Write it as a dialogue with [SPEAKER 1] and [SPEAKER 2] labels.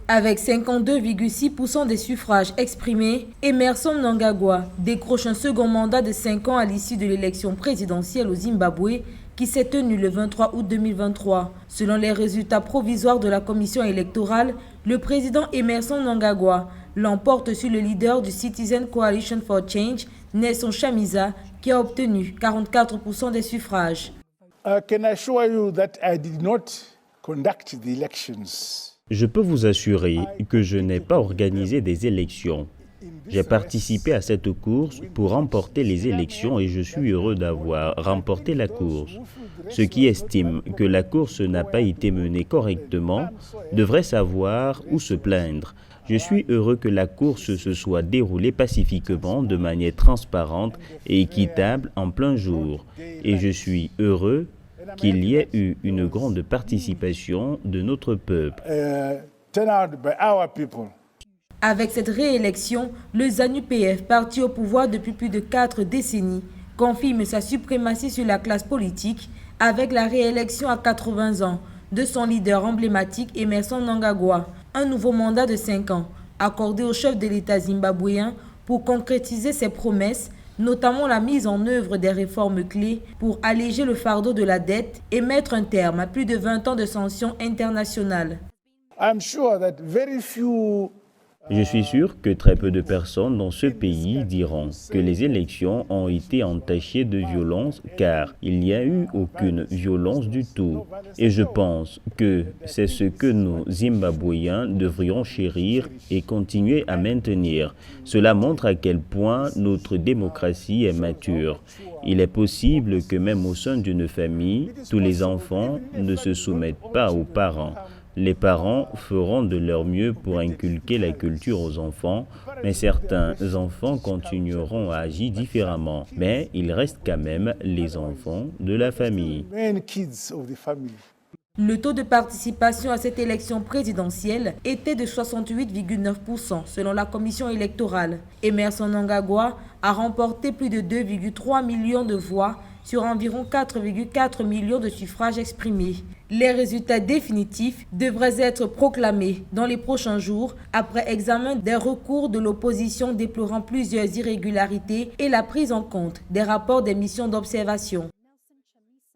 [SPEAKER 1] Avec 52,6% des suffrages exprimés, Emmerson Mnangagwa décroche un second mandat de 5 ans à l'issue de l'élection présidentielle au Zimbabwe qui s'est tenue le 23 août 2023. Selon les résultats provisoires de la commission électorale, le président Emmerson Mnangagwa l'emporte sur le leader du Citizen Coalition for Change, Nelson Chamisa, qui a obtenu 44% des suffrages.
[SPEAKER 2] Can I assure you that I did not conduct the elections?
[SPEAKER 3] Je peux vous assurer que je n'ai pas organisé des élections. J'ai participé à cette course pour remporter les élections et je suis heureux d'avoir remporté la course. Ceux qui estiment que la course n'a pas été menée correctement devraient savoir où se plaindre. Je suis heureux que la course se soit déroulée pacifiquement, de manière transparente et équitable en plein jour. Et je suis heureux qu'il y ait eu une grande participation de notre peuple.
[SPEAKER 1] Avec cette réélection, le ZANU-PF, parti au pouvoir depuis plus de 4 décennies, confirme sa suprématie sur la classe politique avec la réélection à 80 ans de son leader emblématique Emmerson Mnangagwa. Un nouveau mandat de 5 ans accordé au chef de l'État zimbabwéen pour concrétiser ses promesses, notamment la mise en œuvre des réformes clés pour alléger le fardeau de la dette et mettre un terme à plus de 20 ans de sanctions internationales.
[SPEAKER 3] Je suis sûr que très peu de personnes dans ce pays diront que les élections ont été entachées de violence, car il n'y a eu aucune violence du tout. Et je pense que c'est ce que nous, Zimbabwéens, devrions chérir et continuer à maintenir. Cela montre à quel point notre démocratie est mature. Il est possible que même au sein d'une famille, tous les enfants ne se soumettent pas aux parents. Les parents feront de leur mieux pour inculquer la culture aux enfants, mais certains enfants continueront à agir différemment. Mais ils restent quand même les enfants de la famille.
[SPEAKER 1] Le taux de participation à cette élection présidentielle était de 68,9% selon la commission électorale. Emmerson Mnangagwa a remporté plus de 2,3 millions de voix sur environ 4,4 millions de suffrages exprimés. Les résultats définitifs devraient être proclamés dans les prochains jours après examen des recours de l'opposition déplorant plusieurs irrégularités et la prise en compte des rapports des missions d'observation.